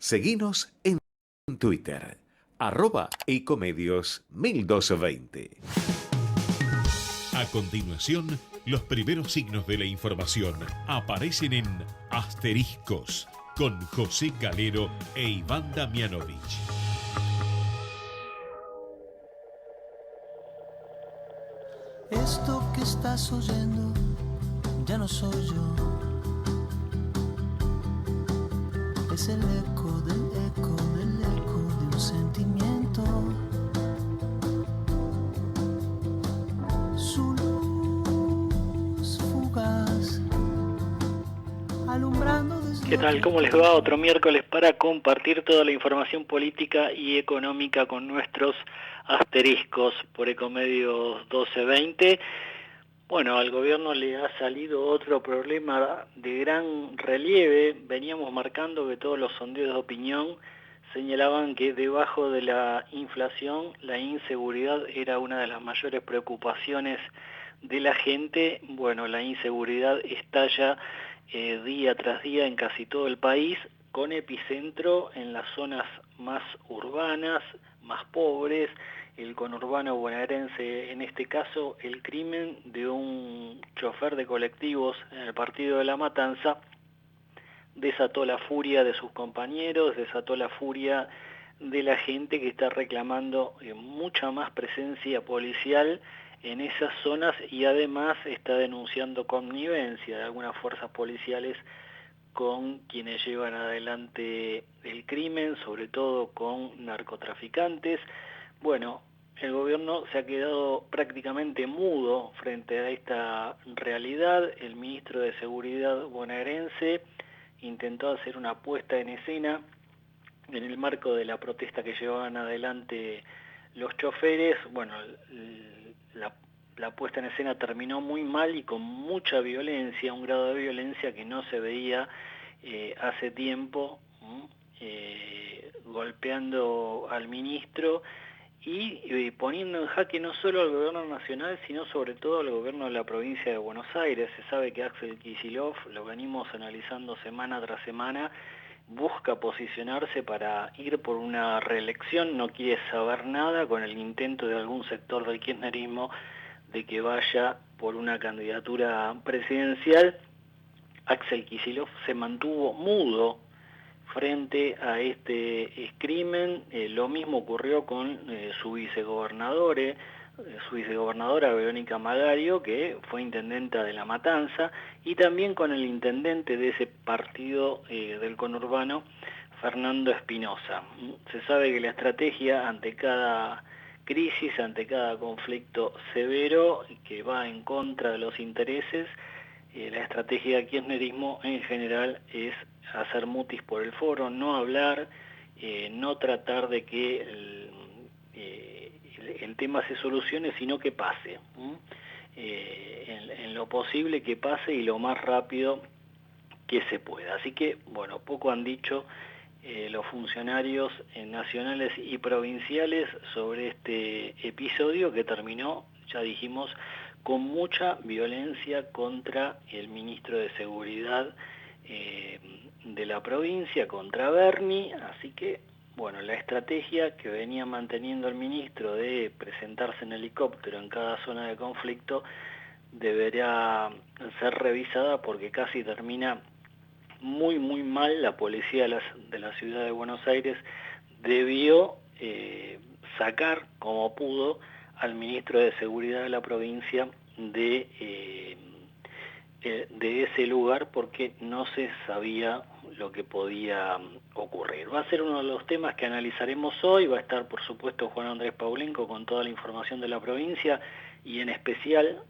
Seguinos en Twitter, @ecomedios1220. A continuación, los primeros signos de la información aparecen en Asteriscos, con José Calero e Iván Damianovich. Esto que estás oyendo ya no soy yo. Es el eco del eco del eco de un sentimiento. Su luz fugaz alumbrando desde... ¿Qué tal? ¿Cómo les va? Otro miércoles para compartir toda la información política y económica con nuestros asteriscos por Ecomedios 1220. Bueno, al gobierno le ha salido otro problema de gran relieve. Veníamos marcando que todos los sondeos de opinión señalaban que debajo de la inflación, la inseguridad era una de las mayores preocupaciones de la gente. Bueno, la inseguridad estalla día tras día en casi todo el país, con epicentro en las zonas más urbanas, más pobres, el conurbano bonaerense. En este caso, el crimen de un chofer de colectivos en el partido de La Matanza desató la furia de sus compañeros, desató la furia de la gente que está reclamando mucha más presencia policial en esas zonas, y además está denunciando connivencia de algunas fuerzas policiales con quienes llevan adelante el crimen, sobre todo con narcotraficantes. Bueno, el gobierno se ha quedado prácticamente mudo frente a esta realidad. El ministro de Seguridad bonaerense intentó hacer una puesta en escena en el marco de la protesta que llevaban adelante los choferes. Bueno, la puesta en escena terminó muy mal y con mucha violencia, un grado de violencia que no se veía hace tiempo, golpeando al ministro y poniendo en jaque no solo al gobierno nacional, sino sobre todo al gobierno de la provincia de Buenos Aires. Se sabe que Axel Kicillof, lo venimos analizando semana tras semana, busca posicionarse para ir por una reelección, no quiere saber nada con el intento de algún sector del kirchnerismo de que vaya por una candidatura presidencial. Axel Kicillof se mantuvo mudo frente a este crimen. Lo mismo ocurrió con su vicegobernadora Verónica Magario, que fue intendenta de La Matanza, y también con el intendente de ese partido del conurbano, Fernando Espinosa. Se sabe que la estrategia ante cada crisis, ante cada conflicto severo que va en contra de los intereses, la estrategia del kirchnerismo en general es hacer mutis por el foro, no hablar, no tratar de que el tema se solucione, sino que pase. En lo posible que pase y lo más rápido que se pueda. Así que, bueno, poco han dicho los funcionarios nacionales y provinciales sobre este episodio que terminó, ya dijimos, con mucha violencia contra el ministro de Seguridad de la provincia, contra Berni. Así que, bueno, la estrategia que venía manteniendo el ministro de presentarse en helicóptero en cada zona de conflicto deberá ser revisada, porque casi termina muy mal. La policía de la ciudad de Buenos Aires debió sacar como pudo al ministro de Seguridad de la provincia de ese lugar, porque no se sabía lo que podía ocurrir. Va a ser uno de los temas que analizaremos hoy. Va a estar, por supuesto, Juan Andrés Paulenco con toda la información de la provincia y en especial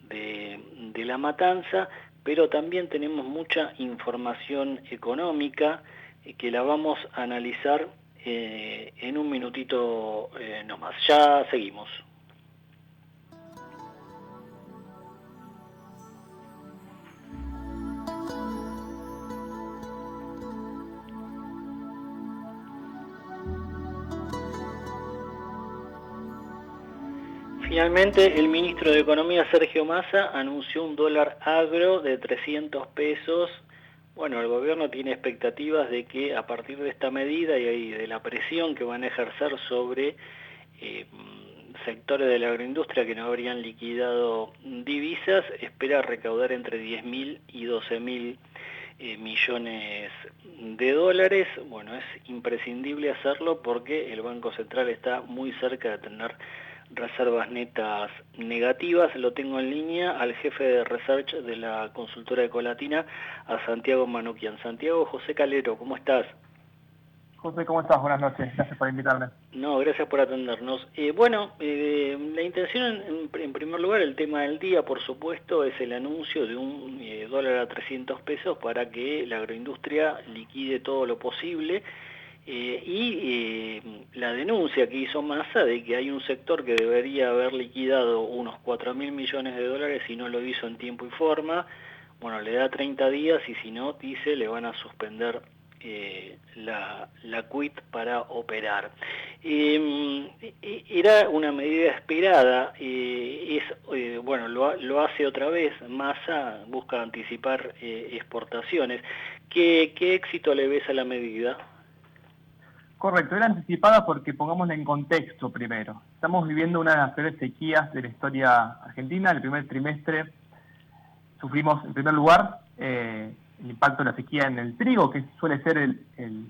de La Matanza, pero también tenemos mucha información económica que la vamos a analizar en un minutito nomás. Ya seguimos. Finalmente, el ministro de Economía, Sergio Massa, anunció un dólar agro de 300 pesos Bueno, el gobierno tiene expectativas de que a partir de esta medida y de la presión que van a ejercer sobre sectores de la agroindustria que no habrían liquidado divisas, espera recaudar entre 10.000 y 12.000 millones de dólares. Bueno, es imprescindible hacerlo porque el Banco Central está muy cerca de tener reservas netas negativas. Lo tengo en línea al jefe de research de la consultora Ecolatina, a Santiago Manuquian. Santiago, José Calero, ¿cómo estás? José, ¿cómo estás? Buenas noches, gracias por invitarme. No, gracias por atendernos. La intención, en primer lugar, el tema del día, por supuesto, es el anuncio de un dólar a 300 pesos para que la agroindustria liquide todo lo posible la denuncia que hizo Massa de que hay un sector que debería haber liquidado unos 4.000 millones de dólares y no lo hizo en tiempo y forma. Bueno, le da 30 días y si no, dice, le van a suspender la quit para operar. Era una medida esperada, lo hace otra vez. Massa busca anticipar exportaciones. ¿Qué éxito le ves a la medida? Correcto, era anticipada porque pongámosla en contexto primero. Estamos viviendo una de las peores sequías de la historia argentina. El primer trimestre sufrimos, en primer lugar, el impacto de la sequía en el trigo, que suele ser el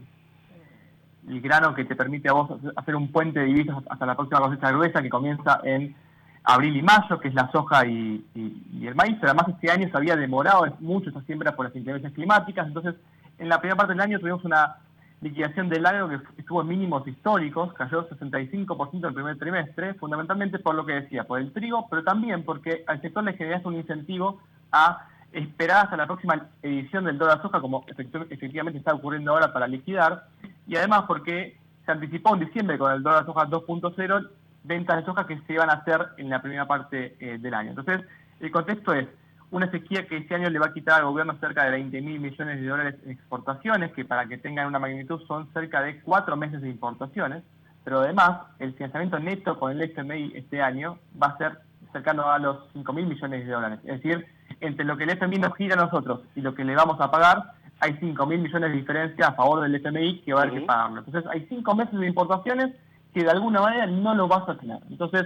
grano que te permite a vos hacer un puente de divisas hasta la próxima cosecha gruesa, que comienza en abril y mayo, que es la soja y el maíz. Pero además este año se había demorado mucho esa siembra por las inclemencias climáticas. Entonces, en la primera parte del año tuvimos una liquidación del agro que estuvo en mínimos históricos, cayó 65% el primer trimestre, fundamentalmente por lo que decía, por el trigo, pero también porque al sector le generaste un incentivo a esperar hasta la próxima edición del dólar soja, como efectivamente está ocurriendo ahora para liquidar, y además porque se anticipó en diciembre con el dólar soja 2.0 ventas de soja que se iban a hacer en la primera parte del año. Entonces, el contexto es una sequía que este año le va a quitar al gobierno cerca de 20.000 millones de dólares en exportaciones, que para que tengan una magnitud son cerca de 4 meses de importaciones, pero además el financiamiento neto con el FMI este año va a ser cercano a los 5.000 millones de dólares. Es decir, entre lo que el FMI nos gira a nosotros y lo que le vamos a pagar, hay 5.000 millones de diferencia a favor del FMI que va a haber que pagarlo. Entonces hay 5 meses de importaciones que de alguna manera no lo vas a tener. Entonces,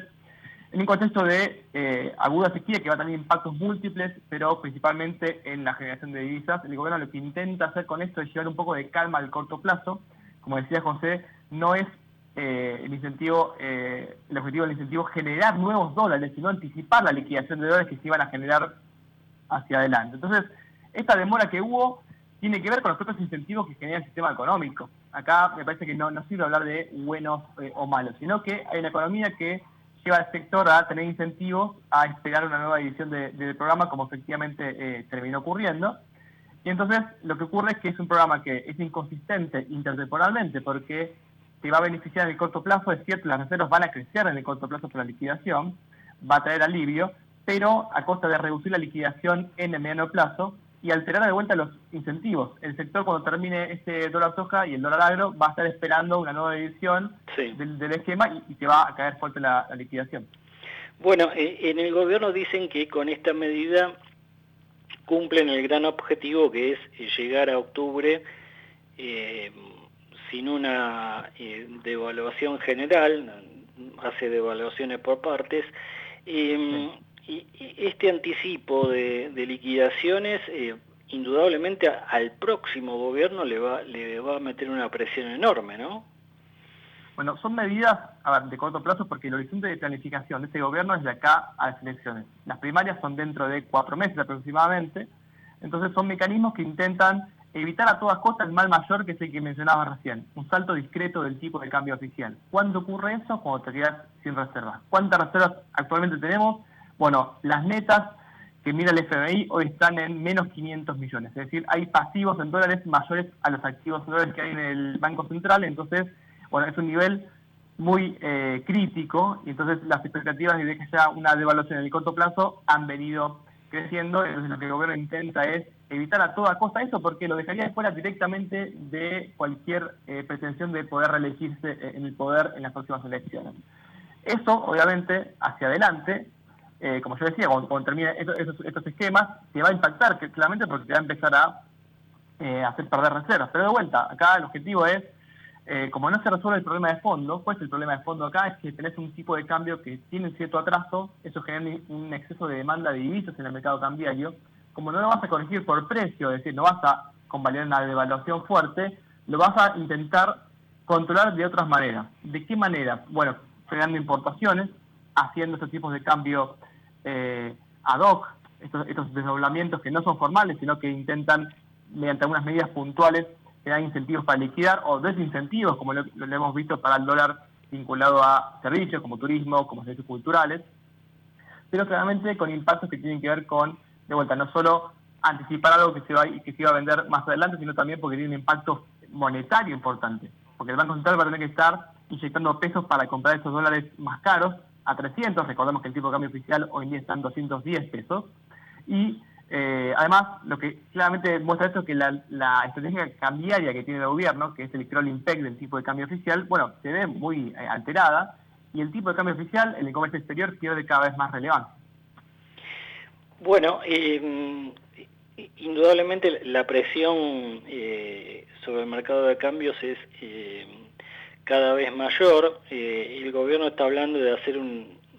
en un contexto de aguda sequía que va a tener impactos múltiples, pero principalmente en la generación de divisas, el gobierno lo que intenta hacer con esto es llevar un poco de calma al corto plazo. Como decía José, no es el objetivo del incentivo generar nuevos dólares, sino anticipar la liquidación de dólares que se iban a generar hacia adelante. Entonces, esta demora que hubo tiene que ver con los propios incentivos que genera el sistema económico. Acá me parece que no sirve hablar de buenos o malos, sino que hay una economía que lleva al sector a tener incentivos a esperar una nueva edición del programa, como efectivamente terminó ocurriendo. Y entonces lo que ocurre es que es un programa que es inconsistente intertemporalmente porque te va a beneficiar en el corto plazo. Es cierto, las reservas van a crecer en el corto plazo por la liquidación, va a traer alivio, pero a costa de reducir la liquidación en el mediano plazo y alterar de vuelta los incentivos. El sector, cuando termine este dólar soja y el dólar agro, va a estar esperando una nueva edición del esquema y te va a caer fuerte la liquidación. Bueno, en el gobierno dicen que con esta medida cumplen el gran objetivo que es llegar a octubre sin una devaluación general, hace devaluaciones por partes. Y este anticipo de liquidaciones, indudablemente al próximo gobierno le va a meter una presión enorme, ¿no? Bueno, son medidas de corto plazo porque el horizonte de planificación de este gobierno es de acá a las elecciones. Las primarias son dentro de 4 meses aproximadamente, entonces son mecanismos que intentan evitar a todas costas el mal mayor, que es el que mencionaba recién, un salto discreto del tipo de cambio oficial. ¿Cuándo ocurre eso? Cuando te quedas sin reservas. ¿Cuántas reservas actualmente tenemos? Bueno, las netas que mira el FMI hoy están en menos 500 millones. Es decir, hay pasivos en dólares mayores a los activos en dólares que hay en el Banco Central. Entonces, bueno, es un nivel muy crítico. Y entonces las expectativas de que haya una devaluación en el corto plazo han venido creciendo. Entonces lo que el gobierno intenta es evitar a toda costa eso, porque lo dejaría fuera directamente de cualquier pretensión de poder reelegirse en el poder en las próximas elecciones. Eso, obviamente, hacia adelante, como yo decía, cuando termine estos esquemas, te va a impactar claramente porque te va a empezar a hacer perder reservas. Pero de vuelta, acá el objetivo es, como no se resuelve el problema de fondo, pues el problema de fondo acá es que tenés un tipo de cambio que tiene un cierto atraso, eso genera un exceso de demanda de divisas en el mercado cambiario. Como no lo vas a corregir por precio, es decir, no vas a convalidar una devaluación fuerte, lo vas a intentar controlar de otras maneras. ¿De qué manera? Bueno, frenando importaciones, haciendo estos tipos de cambio ad hoc, estos desdoblamientos que no son formales, sino que intentan, mediante algunas medidas puntuales, crear incentivos para liquidar, o desincentivos, como lo hemos visto para el dólar vinculado a servicios como turismo, como servicios culturales, pero claramente con impactos que tienen que ver con, de vuelta, no solo anticipar algo que se iba a vender más adelante, sino también porque tiene un impacto monetario importante, porque el Banco Central va a tener que estar inyectando pesos para comprar esos dólares más caros, a 300, recordemos que el tipo de cambio oficial hoy en día está en 210 pesos, y además lo que claramente muestra esto es que la estrategia cambiaria que tiene el gobierno, que es el crawling peg del tipo de cambio oficial, bueno, se ve muy alterada, y el tipo de cambio oficial en el comercio exterior pierde cada vez más relevancia. Bueno, indudablemente la presión sobre el mercado de cambios es cada vez mayor. El gobierno está hablando de hacer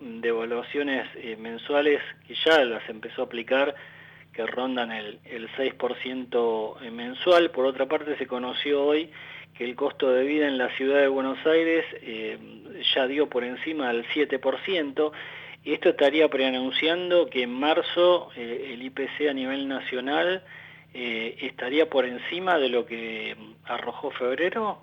devaluaciones mensuales que ya las empezó a aplicar, que rondan el 6% mensual. Por otra parte, se conoció hoy que el costo de vida en la ciudad de Buenos Aires ya dio por encima del 7%. Esto estaría preanunciando que en marzo el IPC a nivel nacional estaría por encima de lo que arrojó febrero.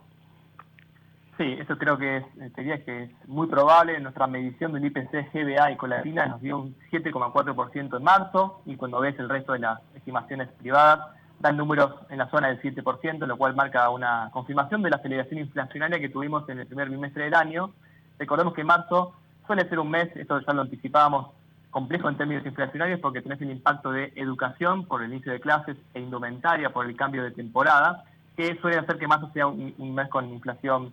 Sí, eso creo que diría que es muy probable. Nuestra medición del IPC GBA y Colatina nos dio un 7,4% en marzo, y cuando ves el resto de las estimaciones privadas, dan números en la zona del 7%, lo cual marca una confirmación de la aceleración inflacionaria que tuvimos en el primer bimestre del año. Recordemos que marzo suele ser un mes, esto ya lo anticipábamos, complejo en términos inflacionarios, porque tenés el impacto de educación por el inicio de clases e indumentaria por el cambio de temporada, que suele hacer que marzo sea un mes con inflación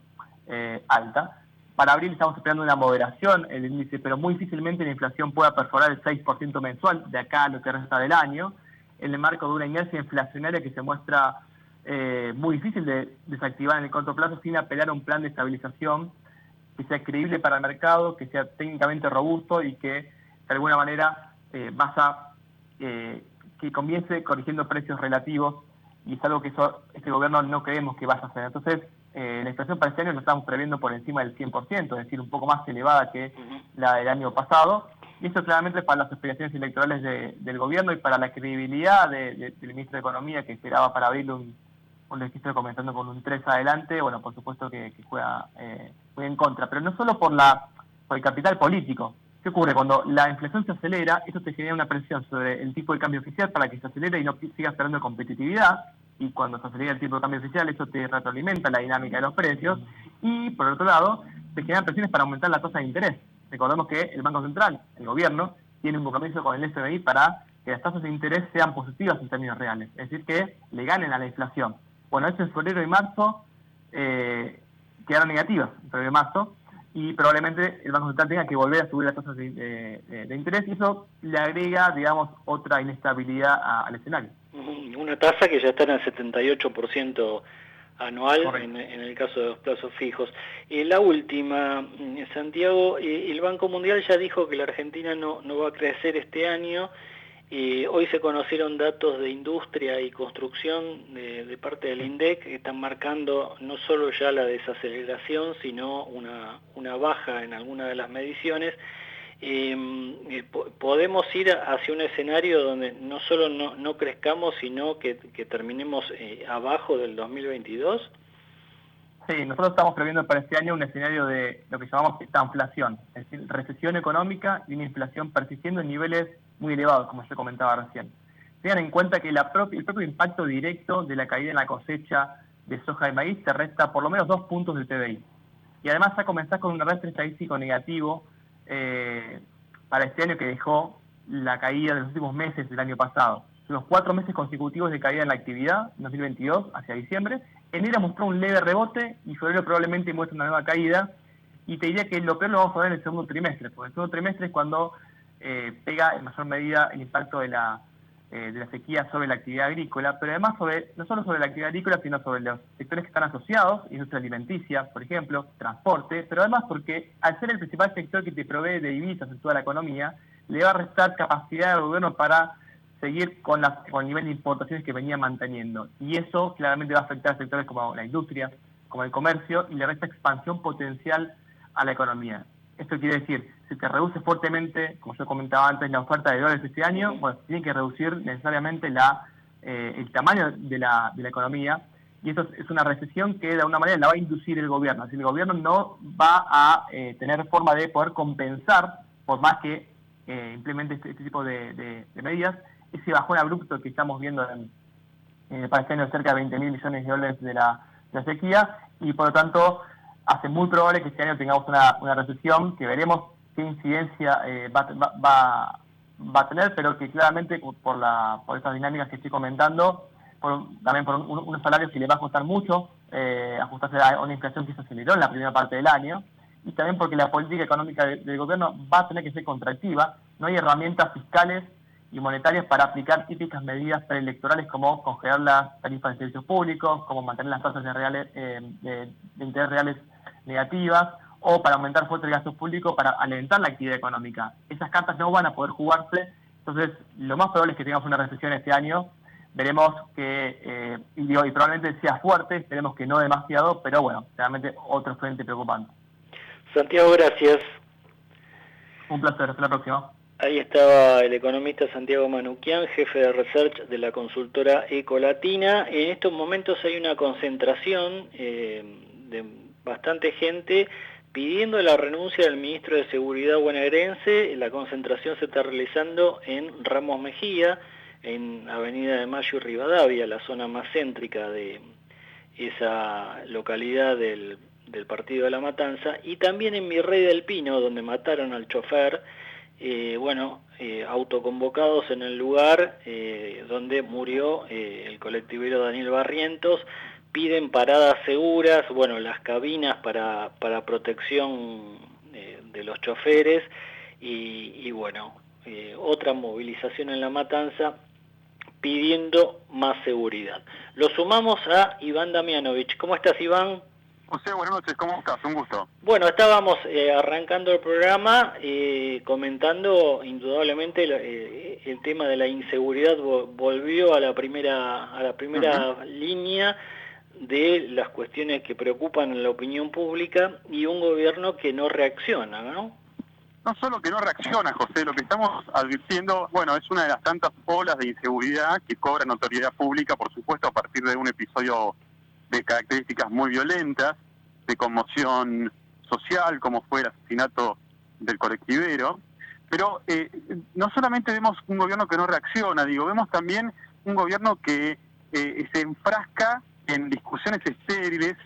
alta. Para abril estamos esperando una moderación en el índice, pero muy difícilmente la inflación pueda perforar el 6% mensual de acá a lo que resta del año, en el marco de una inercia inflacionaria que se muestra muy difícil de desactivar en el corto plazo sin apelar a un plan de estabilización que sea creíble para el mercado, que sea técnicamente robusto y que de alguna manera que comience corrigiendo precios relativos, y es algo que este gobierno no creemos que vaya a hacer. Entonces, la inflación para este año lo estamos previendo por encima del 100%, es decir, un poco más elevada que la del año pasado, y eso claramente para las aspiraciones electorales del gobierno y para la credibilidad del ministro de Economía, que esperaba para abril un registro comenzando con un 3 adelante. Bueno, por supuesto que juega en contra, pero no solo por el capital político. ¿Qué ocurre? Cuando la inflación se acelera, eso te genera una presión sobre el tipo de cambio oficial para que se acelere y no sigas perdiendo competitividad, y cuando se acelera el tipo de cambio oficial, eso te retroalimenta la dinámica de los precios, y por otro lado, te generan presiones para aumentar la tasa de interés. Recordemos que el Banco Central, el gobierno, tiene un compromiso con el FMI para que las tasas de interés sean positivas en términos reales, es decir, que le ganen a la inflación. Bueno, eso en febrero y marzo quedaron negativas, en febrero y marzo, y probablemente el Banco Central tenga que volver a subir las tasas de interés, y eso le agrega, digamos, otra inestabilidad al escenario. Una tasa que ya está en el 78% anual en el caso de los plazos fijos. La última, Santiago, el Banco Mundial ya dijo que la Argentina no va a crecer este año. Hoy se conocieron datos de industria y construcción de parte del INDEC que están marcando no solo ya la desaceleración, sino una baja en alguna de las mediciones. ¿Podemos ir hacia un escenario donde no solo no crezcamos, sino que terminemos abajo del 2022? Sí, nosotros estamos previendo para este año un escenario de lo que llamamos estanflación, es decir, recesión económica y una inflación persistiendo en niveles muy elevados, como yo comentaba recién. Tengan en cuenta que el propio impacto directo de la caída en la cosecha de soja y maíz te resta por lo menos 2 puntos del PBI. Y además ya comenzás con un arrastre estadístico negativo para este año, que dejó la caída de los últimos meses del año pasado. Los 4 meses consecutivos de caída en la actividad, 2022 hacia diciembre. Enero mostró un leve rebote y febrero probablemente muestra una nueva caída, y te diría que lo peor lo vamos a ver en el segundo trimestre, porque el segundo trimestre es cuando pega en mayor medida el impacto de la de la sequía sobre la actividad agrícola, pero además no solo sobre la actividad agrícola, sino sobre los sectores que están asociados, industria alimenticia, por ejemplo, transporte, pero además porque al ser el principal sector que te provee de divisas en toda la economía, le va a restar capacidad al gobierno para seguir con el nivel de importaciones que venía manteniendo. Y eso claramente va a afectar a sectores como la industria, como el comercio, y le resta expansión potencial a la economía. Esto quiere decir, si te reduce fuertemente, como yo comentaba antes, la oferta de dólares este año, bueno, tiene que reducir necesariamente el tamaño de la economía, y eso es una recesión que de alguna manera la va a inducir el gobierno. Es decir, el gobierno no va a tener forma de poder compensar, por más que implemente este tipo de medidas, ese bajón abrupto que estamos viendo para este año, cerca de 20.000 millones de dólares de la sequía, y por lo tanto hace muy probable que este año tengamos una recesión que veremos qué incidencia va a tener, pero que claramente por estas dinámicas que estoy comentando, también por unos salarios que le va a costar mucho ajustarse a una inflación que se aceleró en la primera parte del año, y también porque la política económica del gobierno va a tener que ser contractiva. No hay herramientas fiscales y monetarias para aplicar típicas medidas preelectorales como congelar las tarifas de servicios públicos, como mantener las tasas de interés reales negativas, o para aumentar fuerte el gasto público para alentar la actividad económica. Esas cartas no van a poder jugarse, entonces lo más probable es que tengamos una recesión este año. Veremos que, y probablemente sea fuerte, esperemos que no demasiado, pero bueno, realmente otro frente preocupante. Santiago, gracias. Un placer, hasta la próxima. Ahí estaba el economista Santiago Manuquian, jefe de research de la consultora Ecolatina. En estos momentos hay una concentración de bastante gente pidiendo la renuncia del ministro de Seguridad bonaerense. La concentración se está realizando en Ramos Mejía, en Avenida de Mayo y Rivadavia, la zona más céntrica de esa localidad del partido de La Matanza, y también en Virrey del Pino, donde mataron al chofer. Autoconvocados en el lugar donde murió el colectivero Daniel Barrientos, piden paradas seguras, las cabinas para protección de los choferes y otra movilización en La Matanza pidiendo más seguridad. Lo sumamos a Iván Damianovich. ¿Cómo estás, Iván? José, buenas noches, ¿cómo estás? Un gusto. Bueno, estábamos arrancando el programa comentando indudablemente el tema de la inseguridad volvió a la primera línea de las cuestiones que preocupan a la opinión pública y un gobierno que no reacciona, ¿no? No solo que no reacciona, José, lo que estamos advirtiendo, es una de las tantas olas de inseguridad que cobra notoriedad pública, por supuesto, a partir de un episodio de características muy violentas, de conmoción social, como fue el asesinato del colectivero, pero no solamente vemos un gobierno que no reacciona, vemos también un gobierno que se enfrasca en discusiones estériles,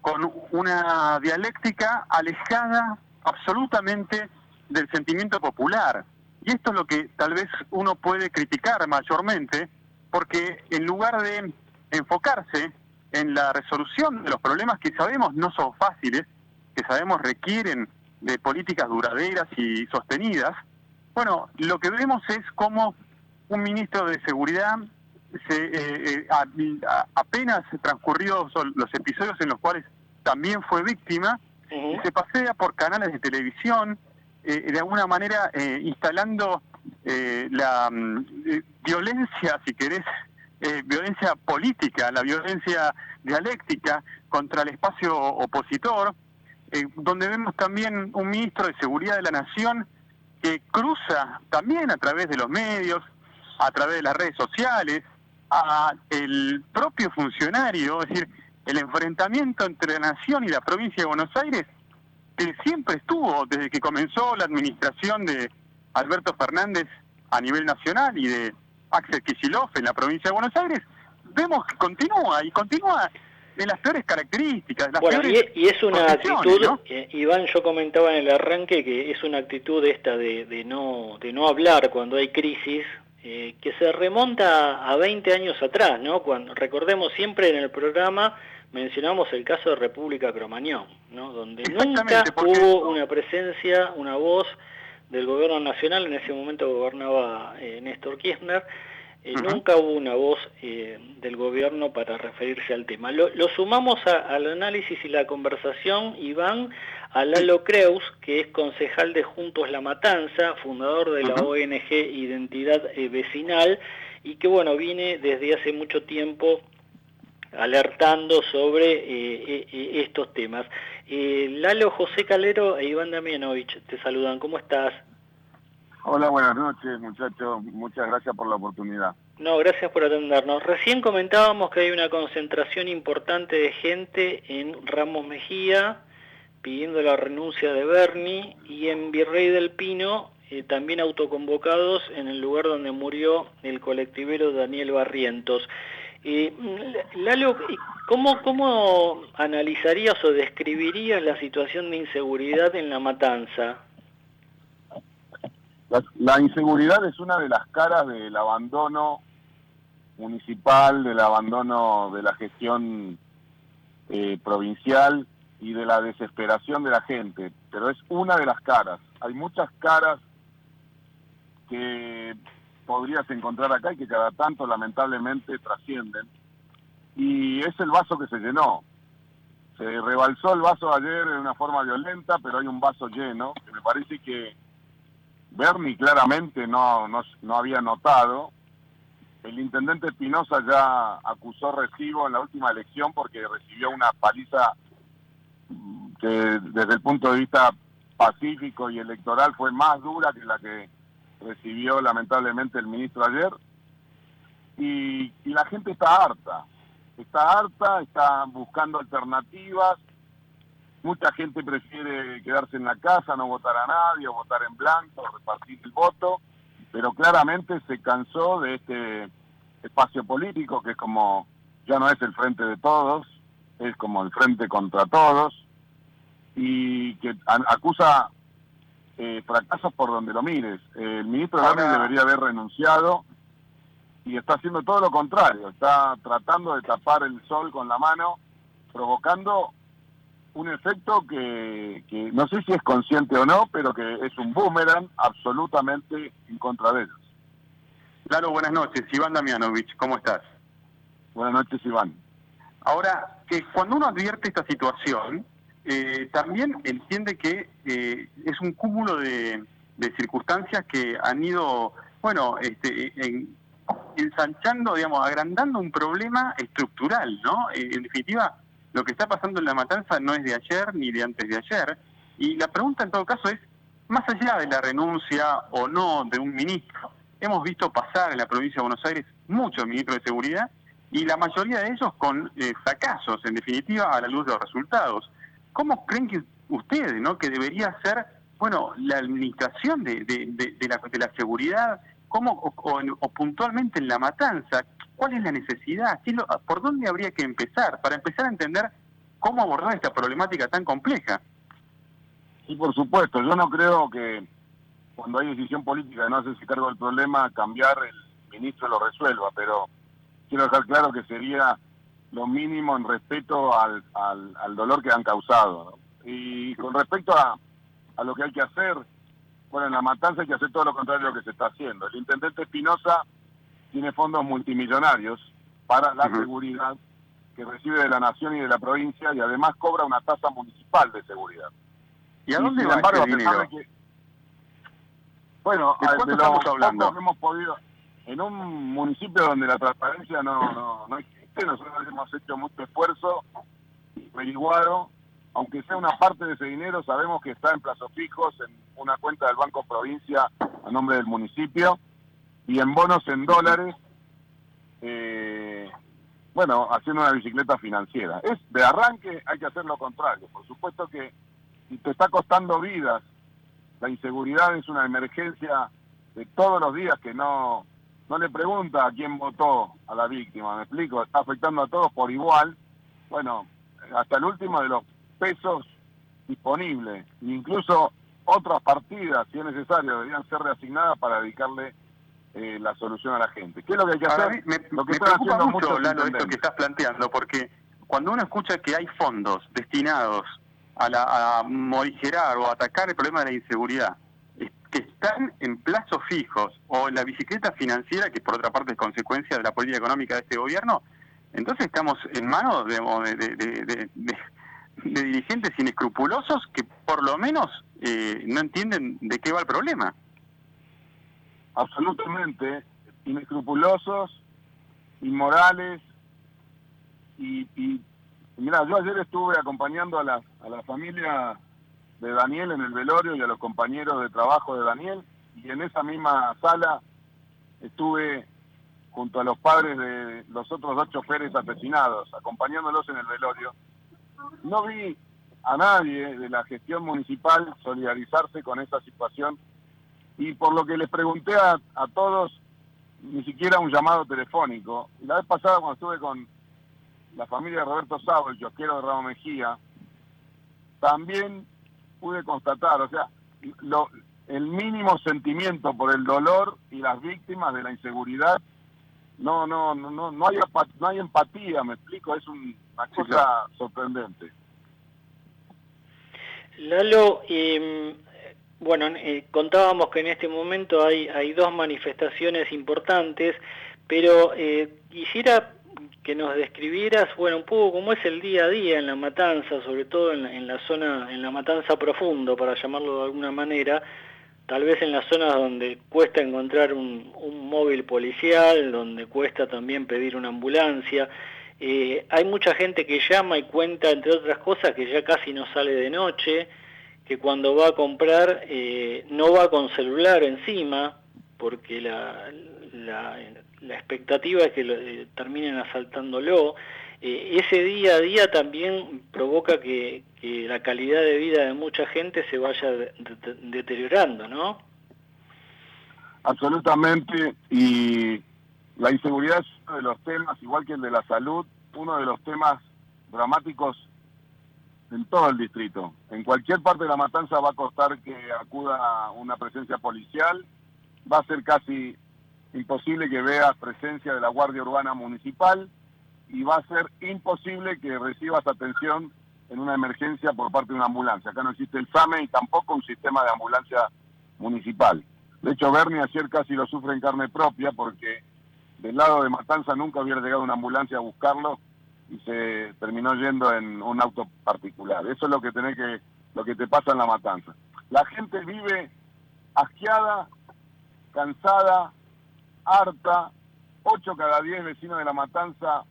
con una dialéctica alejada absolutamente del sentimiento popular. Y esto es lo que tal vez uno puede criticar mayormente, porque en lugar de enfocarse en la resolución de los problemas que sabemos no son fáciles, que sabemos requieren de políticas duraderas y sostenidas, lo que vemos es cómo un ministro de Seguridad, apenas transcurridos los episodios en los cuales también fue víctima, se pasea por canales de televisión, de alguna manera instalando la violencia, si querés, violencia política, la violencia dialéctica contra el espacio opositor, donde vemos también un ministro de Seguridad de la Nación que cruza también a través de los medios, a través de las redes sociales, a el propio funcionario, es decir, el enfrentamiento entre la Nación y la provincia de Buenos Aires, que siempre estuvo desde que comenzó la administración de Alberto Fernández a nivel nacional y de Axel Kicillof en la provincia de Buenos Aires, vemos que continúa en las peores características. Y es una actitud, ¿no? Iván, yo comentaba en el arranque que es una actitud esta de no hablar cuando hay crisis, que se remonta a 20 años atrás, ¿no? Cuando recordemos siempre en el programa mencionamos el caso de República Cromañón, ¿no? Donde nunca hubo una presencia, una voz del gobierno nacional. En ese momento gobernaba Néstor Kirchner, Nunca hubo una voz del gobierno para referirse al tema. Lo sumamos al análisis y la conversación, Iván, a Lalo Creus, que es concejal de Juntos La Matanza, fundador de la ONG Identidad Vecinal, y que bueno, viene desde hace mucho tiempo alertando sobre estos temas. Lalo, José Calero e Iván Damianovich te saludan. ¿Cómo estás? Hola, buenas noches, muchachos. Muchas gracias por la oportunidad. No, gracias por atendernos. Recién comentábamos que hay una concentración importante de gente en Ramos Mejía pidiendo la renuncia de Berni, y en Virrey del Pino también autoconvocados en el lugar donde murió el colectivero Daniel Barrientos. Lalo, ¿cómo analizarías o describirías la situación de inseguridad en La Matanza? La inseguridad es una de las caras del abandono municipal, del abandono de la gestión provincial y de la desesperación de la gente, pero es una de las caras. Hay muchas caras que podrías encontrar acá y que cada tanto lamentablemente trascienden, y es el vaso que se llenó. Se rebalsó el vaso ayer de una forma violenta, pero hay un vaso lleno que me parece que Berni claramente no había notado. El intendente Espinosa ya acusó recibo en la última elección porque recibió una paliza que desde el punto de vista pacífico y electoral fue más dura que la que recibió lamentablemente el ministro ayer. Y la gente está harta, está buscando alternativas. Mucha gente prefiere quedarse en la casa, no votar a nadie, o votar en blanco, repartir el voto, pero claramente se cansó de este espacio político que es como, ya no es el frente de todos, es como el frente contra todos, y que acusa fracasos por donde lo mires. El ministro Berni debería haber renunciado y está haciendo todo lo contrario, está tratando de tapar el sol con la mano, provocando un efecto que no sé si es consciente o no, pero que es un boomerang absolutamente en contra de ellos. Claro, buenas noches. Iván Damianovich, ¿cómo estás? Buenas noches, Iván. Ahora, que cuando uno advierte esta situación, también entiende que es un cúmulo de circunstancias que han ido, bueno, ensanchando, digamos, agrandando un problema estructural, ¿no? En definitiva, lo que está pasando en La Matanza no es de ayer ni de antes de ayer, y la pregunta en todo caso es, más allá de la renuncia o no de un ministro, hemos visto pasar en la provincia de Buenos Aires muchos ministros de seguridad, y la mayoría de ellos con fracasos, en definitiva, a la luz de los resultados. ¿Cómo creen que ustedes, ¿no?, que debería ser, bueno, la administración de la seguridad, o puntualmente en La Matanza? ¿Cuál es la necesidad? ¿Por dónde habría que empezar para empezar a entender cómo abordar esta problemática tan compleja? Sí, por supuesto. Yo no creo que cuando hay decisión política de no hacerse cargo del problema, cambiar el ministro lo resuelva, pero quiero dejar claro que sería lo mínimo en respeto al dolor que han causado, ¿no? Y con respecto a lo que hay que hacer, bueno, en La Matanza hay que hacer todo lo contrario de lo que se está haciendo. El intendente Espinosa tiene fondos multimillonarios para la seguridad que recibe de la nación y de la provincia, y además cobra una tasa municipal de seguridad. ¿Y a dónde va embargo, ese dinero? Bueno, ¿de cuánto estamos hablando? Que hemos podido, en un municipio donde la transparencia no existe, nosotros hemos hecho mucho esfuerzo y averiguado, aunque sea una parte de ese dinero, sabemos que está en plazos fijos, en una cuenta del Banco Provincia a nombre del municipio, y en bonos en dólares, bueno, haciendo una bicicleta financiera. Es de arranque, hay que hacer lo contrario. Por supuesto que si te está costando vidas, la inseguridad es una emergencia de todos los días que no le pregunta a quién votó a la víctima, ¿me explico? Está afectando a todos por igual. Bueno, hasta el último de los pesos disponibles, incluso otras partidas, si es necesario, deberían ser reasignadas para dedicarle la solución a la gente. ¿Qué es lo que hay que hacer? Me Lo que preocupa mucho, Lalo, esto que estás planteando, porque cuando uno escucha que hay fondos destinados a morigerar o atacar el problema de la inseguridad, que están en plazos fijos, o en la bicicleta financiera, que por otra parte es consecuencia de la política económica de este gobierno, entonces estamos en manos de dirigentes inescrupulosos que por lo menos no entienden de qué va el problema. Absolutamente inescrupulosos, inmorales, y mira, yo ayer estuve acompañando a la familia de Daniel en el velorio y a los compañeros de trabajo de Daniel, y en esa misma sala estuve junto a los padres de los otros 2 choferes asesinados, acompañándolos en el velorio. No vi a nadie de la gestión municipal solidarizarse con esa situación, y por lo que les pregunté a todos, ni siquiera un llamado telefónico. Y la vez pasada, cuando estuve con la familia de Roberto Savo, el kiosquero de Ramos Mejía, también pude constatar, o sea, el mínimo sentimiento por el dolor y las víctimas de la inseguridad. No hay empatía, me explico, es una cosa sorprendente. Lalo, bueno, contábamos que en este momento hay 2 manifestaciones importantes, pero quisiera que nos describieras, bueno, un poco cómo es el día a día en La Matanza, sobre todo en la zona, en La Matanza profundo, para llamarlo de alguna manera, tal vez en las zonas donde cuesta encontrar un móvil policial, donde cuesta también pedir una ambulancia. Hay mucha gente que llama y cuenta, entre otras cosas, que ya casi no sale de noche, que cuando va a comprar no va con celular encima, porque la expectativa es que terminen asaltándolo. Ese día a día también provoca que la calidad de vida de mucha gente se vaya deteriorando, ¿no? Absolutamente, y la inseguridad es uno de los temas, igual que el de la salud, uno de los temas dramáticos en todo el distrito. En cualquier parte de La Matanza va a costar que acuda una presencia policial, va a ser casi imposible que veas presencia de la Guardia Urbana Municipal, y va a ser imposible que recibas atención en una emergencia por parte de una ambulancia. Acá no existe el SAME y tampoco un sistema de ambulancia municipal. De hecho, Bernie ayer casi lo sufre en carne propia, porque del lado de Matanza nunca hubiera llegado una ambulancia a buscarlo y se terminó yendo en un auto particular. Eso es lo que te pasa en La Matanza. La gente vive asqueada, cansada, harta. 8 cada 10 vecinos de La Matanza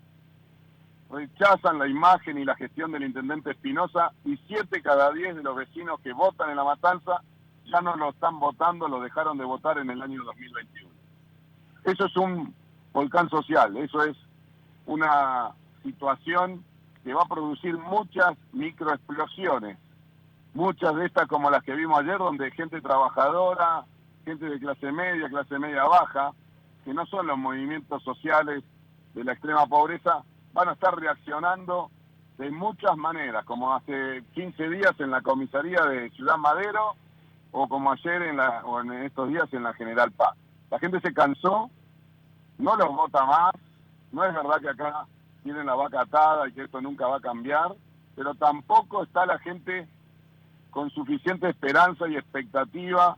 rechazan la imagen y la gestión del intendente Espinosa, y 7 cada 10 de los vecinos que votan en La Matanza ya no lo están votando, lo dejaron de votar en el año 2021. Eso es un volcán social, eso es una situación que va a producir muchas microexplosiones, muchas de estas como las que vimos ayer, donde gente trabajadora, gente de clase media baja, que no son los movimientos sociales de la extrema pobreza, van a estar reaccionando de muchas maneras, como hace 15 días en la comisaría de Ciudad Madero, o como ayer o en estos días en la General Paz. La gente se cansó, no los vota más, no es verdad que acá tienen la vaca atada y que esto nunca va a cambiar, pero tampoco está la gente con suficiente esperanza y expectativa,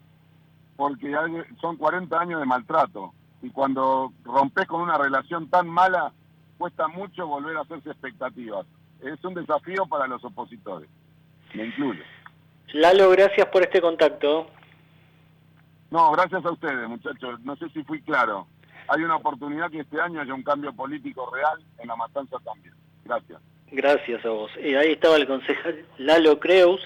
porque son 40 años de maltrato, y cuando rompes con una relación tan mala, cuesta mucho volver a hacerse expectativas. Es un desafío para los opositores, me incluyo. Lalo, gracias por este contacto. No, gracias a ustedes, muchachos. No sé si fui claro. Hay una oportunidad que este año haya un cambio político real en La Matanza también. Gracias. Gracias a vos. Ahí estaba el concejal Lalo Creus,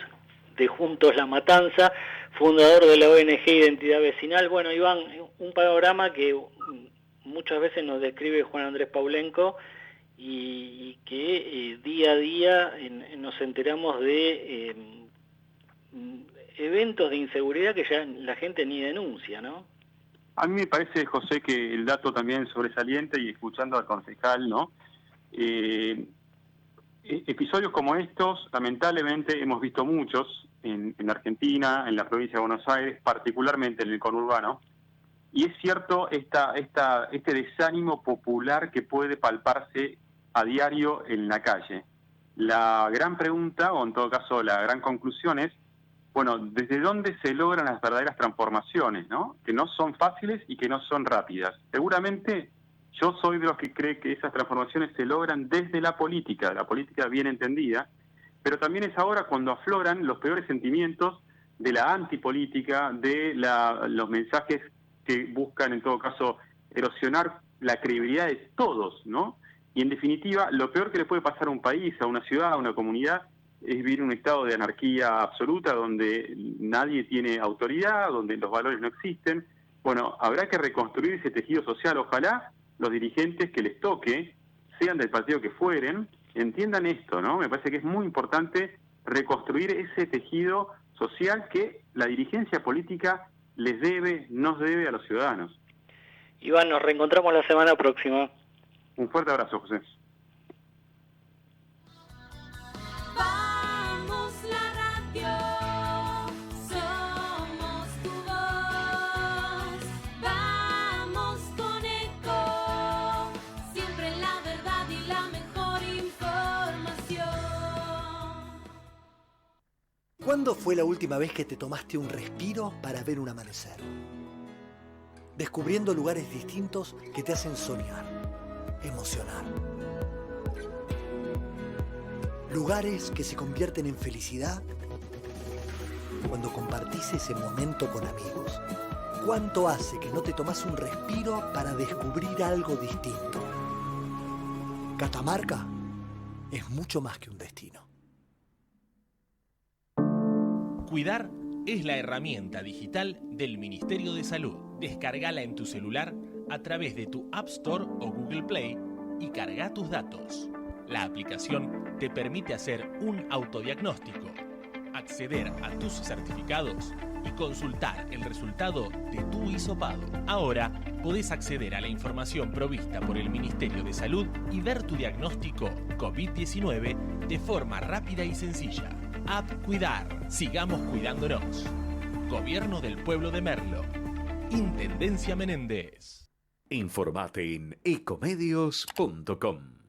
de Juntos La Matanza, fundador de la ONG Identidad Vecinal. Bueno, Iván, un panorama que muchas veces nos describe Juan Andrés Paulenco, y que día a día nos enteramos de eventos de inseguridad que ya la gente ni denuncia, ¿no? A mí me parece, José, que el dato también sobresaliente, y escuchando al concejal, ¿no? Episodios como estos, lamentablemente, hemos visto muchos en Argentina, en la provincia de Buenos Aires, particularmente en el conurbano, y es cierto este desánimo popular que puede palparse a diario en la calle. La gran pregunta, o en todo caso la gran conclusión, es bueno, desde dónde se logran las verdaderas transformaciones, ¿no? Que no son fáciles y que no son rápidas. Seguramente yo soy de los que cree que esas transformaciones se logran desde la política bien entendida, pero también es ahora cuando afloran los peores sentimientos de la antipolítica, de los mensajes que buscan en todo caso erosionar la credibilidad de todos, ¿no? Y en definitiva, lo peor que le puede pasar a un país, a una ciudad, a una comunidad, es vivir en un estado de anarquía absoluta donde nadie tiene autoridad, donde los valores no existen. Bueno, habrá que reconstruir ese tejido social. Ojalá los dirigentes que les toque, sean del partido que fueren, entiendan esto, ¿no? Me parece que es muy importante reconstruir ese tejido social que la dirigencia política nos debe a los ciudadanos. Iván, nos reencontramos la semana próxima. Un fuerte abrazo, José. Vamos la radio, somos tu voz. Vamos con Eco, siempre la verdad y la mejor información. ¿Cuándo fue la última vez que te tomaste un respiro para ver un amanecer? Descubriendo lugares distintos que te hacen soñar, emocionar. Lugares que se convierten en felicidad cuando compartís ese momento con amigos. ¿Cuánto hace que no te tomás un respiro para descubrir algo distinto? Catamarca es mucho más que un destino. Cuidar es la herramienta digital del Ministerio de Salud. Descárgala en tu celular a través de tu App Store o Google Play y carga tus datos. La aplicación te permite hacer un autodiagnóstico, acceder a tus certificados y consultar el resultado de tu hisopado. Ahora podés acceder a la información provista por el Ministerio de Salud y ver tu diagnóstico COVID-19 de forma rápida y sencilla. App Cuidar. Sigamos cuidándonos. Gobierno del Pueblo de Merlo. Intendencia Menéndez. Informate en ecomedios.com.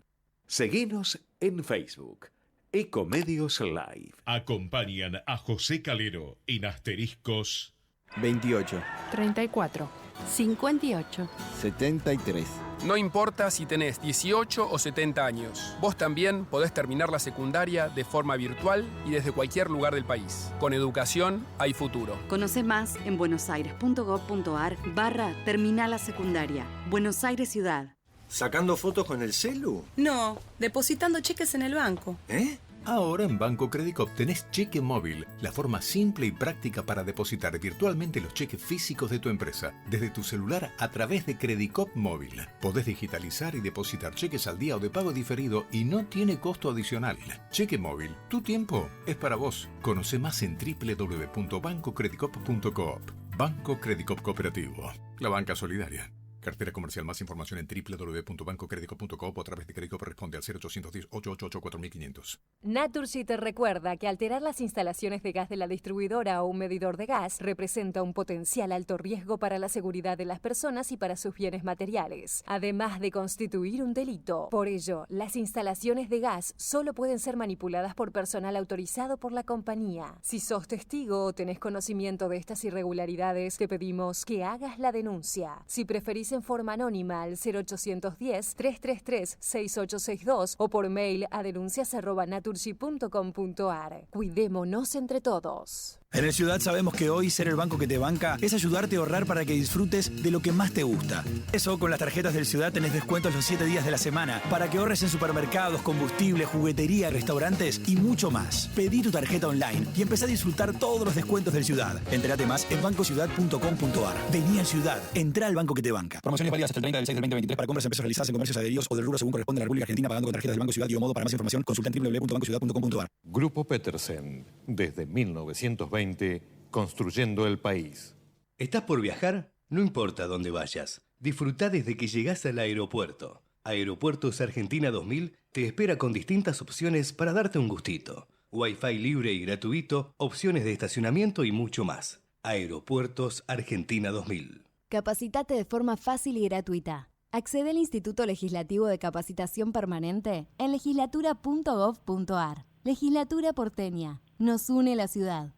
Seguinos en Facebook. Ecomedios Live. Acompañan a José Calero en asteriscos 28, 34, 58, 73. No importa si tenés 18 o 70 años, vos también podés terminar la secundaria de forma virtual y desde cualquier lugar del país. Con educación hay futuro. Conoce más en buenosaires.gov.ar/terminal la secundaria. Buenos Aires Ciudad. ¿Sacando fotos con el celu? No, depositando cheques en el banco. ¿Eh? Ahora en Banco Credicop tenés cheque móvil, la forma simple y práctica para depositar virtualmente los cheques físicos de tu empresa, desde tu celular a través de Credicop Móvil. Podés digitalizar y depositar cheques al día o de pago diferido y no tiene costo adicional. Cheque móvil, tu tiempo es para vos. Conoce más en www.bancocredicop.coop. Banco Credicop Cooperativo, la banca solidaria. Cartera comercial. Más información en www.bancocredico.coop o a través de Credicop. Responde al 0810-888-4500. Naturgy te recuerda que alterar las instalaciones de gas de la distribuidora o un medidor de gas representa un potencial alto riesgo para la seguridad de las personas y para sus bienes materiales, además de constituir un delito. Por ello, las instalaciones de gas solo pueden ser manipuladas por personal autorizado por la compañía. Si sos testigo o tenés conocimiento de estas irregularidades, te pedimos que hagas la denuncia. Si preferís en forma anónima al 0810-333-6862 o por mail a denuncias@naturgy.com.ar. Cuidémonos entre todos. En el Ciudad sabemos que hoy ser el banco que te banca es ayudarte a ahorrar para que disfrutes de lo que más te gusta. Eso, con las tarjetas del Ciudad tenés descuentos los 7 días de la semana para que ahorres en supermercados, combustible, juguetería, restaurantes y mucho más. Pedí tu tarjeta online y empezá a disfrutar todos los descuentos del Ciudad. Entérate más en bancociudad.com.ar. Vení al Ciudad. Entrá al banco que te banca. Promociones válidas hasta el 30 del 6 del 2023 para compras en pesos realizadas en comercios adheridos o del rubro según corresponde a la República Argentina, pagando con tarjetas del Banco Ciudad y o modo. Para más información, consulta en www.bancociudad.com.ar. Grupo Petersen, desde 1920, construyendo el país. ¿Estás por viajar? No importa dónde vayas. Disfrutá desde que llegás al aeropuerto. Aeropuertos Argentina 2000 te espera con distintas opciones para darte un gustito. Wi-Fi libre y gratuito, opciones de estacionamiento y mucho más. Aeropuertos Argentina 2000. Capacitate de forma fácil y gratuita. Accede al Instituto Legislativo de Capacitación Permanente en legislatura.gov.ar. Legislatura porteña. Nos une la ciudad.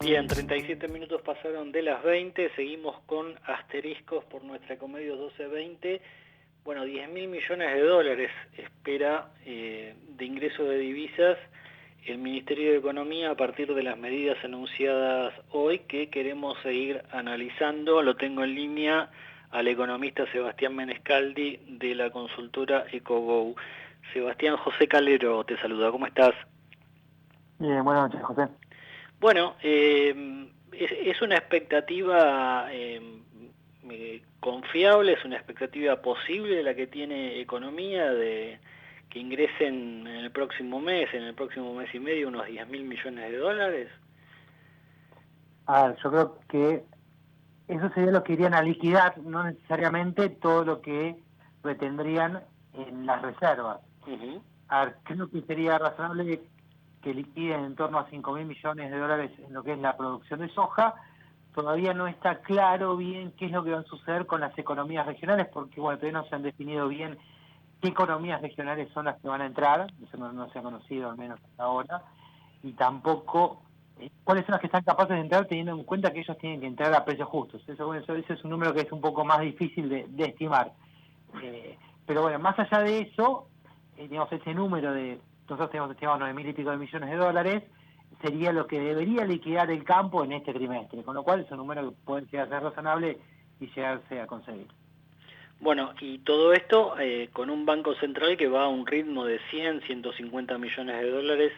Bien, 37 minutos pasaron de las 20, seguimos con asteriscos por nuestra Ecomedios 1220. Bueno, 10.000 millones de dólares espera de ingreso de divisas el Ministerio de Economía a partir de las medidas anunciadas hoy, que queremos seguir analizando. Lo tengo en línea al economista Sebastián Menescaldi de la consultora EcoGo. Sebastián, José Calero te saluda, ¿cómo estás? Bien, buenas noches, José. Bueno, es una expectativa confiable, es una expectativa posible la que tiene Economía de que ingresen en el próximo mes y medio, unos 10.000 millones de dólares. A ver, yo creo que eso sería lo que irían a liquidar, no necesariamente todo lo que retendrían en las reservas. A ver, creo que sería razonable que liquiden en torno a 5.000 millones de dólares en lo que es la producción de soja. Todavía no está claro bien qué es lo que va a suceder con las economías regionales, porque bueno, todavía no se han definido bien qué economías regionales son las que van a entrar, eso no se ha conocido al menos hasta ahora, y tampoco cuáles son las que están capaces de entrar, teniendo en cuenta que ellos tienen que entrar a precios justos. Eso es un número que es un poco más difícil de estimar. Pero bueno, más allá de eso, digamos, ese número de, nosotros tenemos estimado 9.000 y pico de millones de dólares, sería lo que debería liquidar el campo en este trimestre, con lo cual es un número que puede llegar a ser razonable y llegarse a conseguir. Bueno, y todo esto con un Banco Central que va a un ritmo de 150 millones de dólares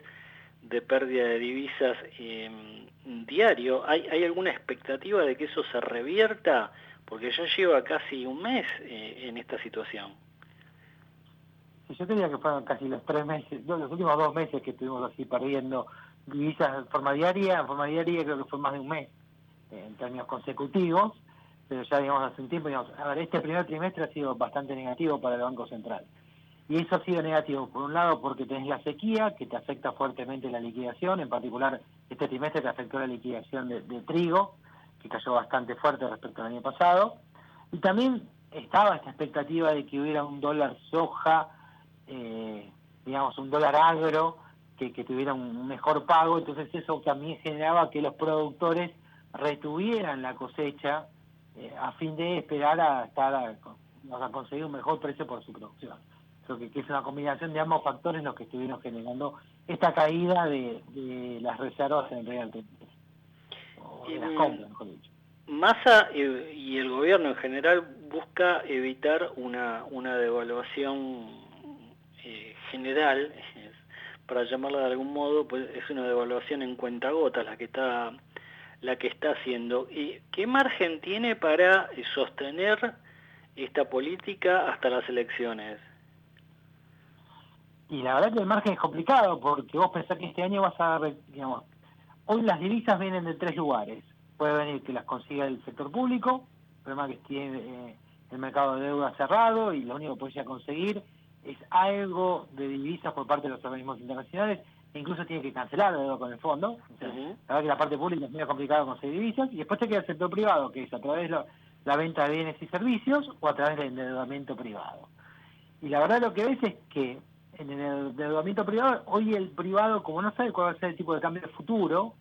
de pérdida de divisas diario. ¿Hay alguna expectativa de que eso se revierta? Porque ya lleva casi un mes en esta situación. Sí, yo diría que fueron casi los 3 meses, los últimos 2 meses que estuvimos así perdiendo divisas en forma diaria creo que fue más de un mes en términos consecutivos, pero ya digamos hace un tiempo, digamos, a ver, este primer trimestre ha sido bastante negativo para el Banco Central. Y eso ha sido negativo, por un lado, porque tenés la sequía, que te afecta fuertemente la liquidación, en particular este trimestre te afectó la liquidación de trigo, que cayó bastante fuerte respecto al año pasado, y también estaba esta expectativa de que hubiera un dólar soja, digamos, un dólar agro, que tuviera un mejor pago, entonces eso también generaba que los productores retuvieran la cosecha a fin de esperar a conseguir un mejor precio por su producción. Creo que es una combinación de ambos factores los que estuvieron generando esta caída de las reservas en real time, o de las compras, mejor dicho. Massa y el gobierno en general busca evitar una devaluación general, para llamarla de algún modo, pues es una devaluación en cuentagotas la que está haciendo. ¿Y qué margen tiene para sostener esta política hasta las elecciones? Y la verdad que el margen es complicado, porque vos pensás que este año vas a, digamos, hoy las divisas vienen de 3 lugares. Puede venir que las consiga el sector público, el problema es que tiene el mercado de deuda cerrado y lo único que puede llegar a conseguir es algo de divisas por parte de los organismos internacionales, e incluso tiene que cancelar la deuda con el fondo. O sea, la verdad que la parte pública es muy complicado conseguir divisas, y después te queda el sector privado, que es a través de la venta de bienes y servicios o a través del endeudamiento privado. Y la verdad lo que ves es que en el endeudamiento privado, hoy el privado, como no sabe cuál va a ser el tipo de cambio del futuro,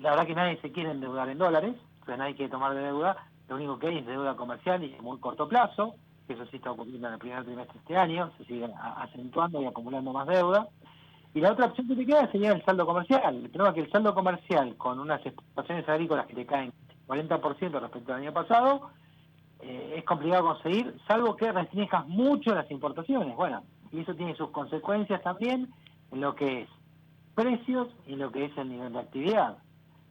la verdad que nadie se quiere endeudar en dólares, o sea, nadie quiere tomar de deuda, lo único que hay es deuda comercial y de muy corto plazo, que eso sí está ocurriendo en el primer trimestre de este año, se sigue acentuando y acumulando más deuda. Y la otra opción que te queda sería el saldo comercial. El problema es que el saldo comercial, con unas exportaciones agrícolas que te caen 40% respecto al año pasado, es complicado conseguir, salvo que restringas mucho las importaciones. Bueno, y eso tiene sus consecuencias también en lo que es precios y en lo que es el nivel de actividad.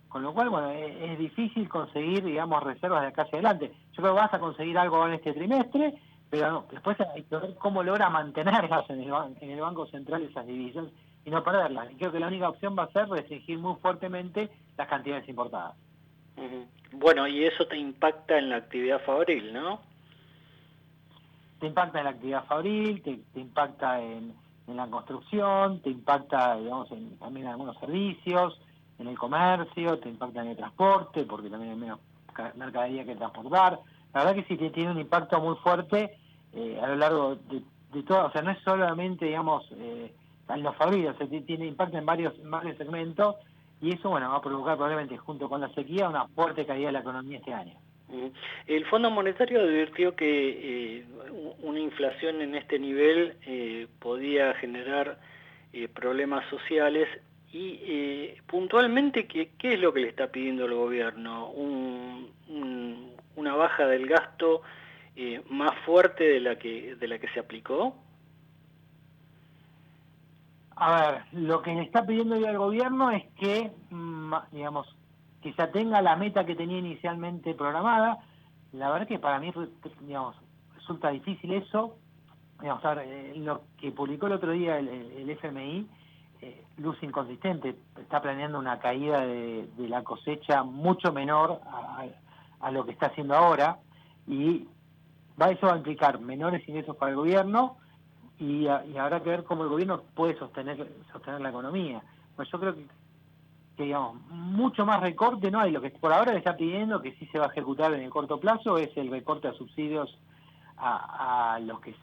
Con lo cual, bueno, es difícil conseguir, digamos, reservas de acá hacia adelante. Yo creo que vas a conseguir algo en este trimestre, pero no, después hay que ver cómo logra mantenerlas en el Banco Central, esas divisas, y no perderlas. Y creo que la única opción va a ser restringir muy fuertemente las cantidades importadas. Bueno, y eso te impacta en la actividad fabril, ¿no? Te impacta en la actividad fabril, te impacta en la construcción, te impacta, digamos, también en algunos servicios, en el comercio, te impacta en el transporte, porque también hay menos mercadería que transportar. La verdad que sí tiene un impacto muy fuerte a lo largo de todo, o sea, no es solamente, digamos, los fabrica, tiene impacto en varios segmentos, y eso, bueno, va a provocar probablemente, junto con la sequía, una fuerte caída de la economía este año. El Fondo Monetario advirtió que una inflación en este nivel podía generar problemas sociales y puntualmente, ¿qué es lo que le está pidiendo el gobierno? ¿Una baja del gasto más fuerte de la que se aplicó? A ver, lo que le está pidiendo hoy al gobierno es que, digamos, que se atenga a la meta que tenía inicialmente programada. La verdad que para mí, digamos, resulta difícil eso. Digamos, a ver, lo que publicó el otro día el FMI, luce inconsistente. Está planeando una caída de la cosecha mucho menor a lo que está haciendo ahora, y eso va a implicar menores ingresos para el gobierno, y habrá que ver cómo el gobierno puede sostener la economía. Pues yo creo que digamos, mucho más recorte no hay. Lo que por ahora le está pidiendo, que sí se va a ejecutar en el corto plazo, es el recorte a subsidios a lo que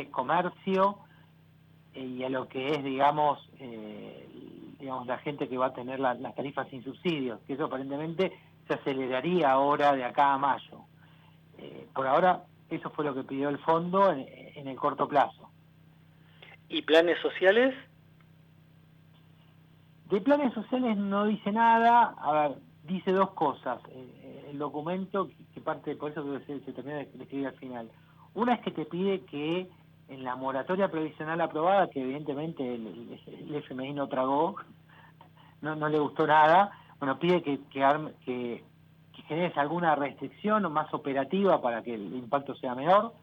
es comercio, y a lo que es, digamos, la gente que va a tener las tarifas sin subsidios, que eso aparentemente se aceleraría ahora de acá a mayo. Por ahora, eso fue lo que pidió el fondo en el corto plazo. ¿Y planes sociales? De planes sociales no dice nada. A ver, dice dos cosas. El documento, que parte, por eso que se termina de escribir al final. Una es que te pide que en la moratoria provisional aprobada, que evidentemente el FMI no tragó, no le gustó nada, bueno, pide que generes alguna restricción más operativa para que el impacto sea menor.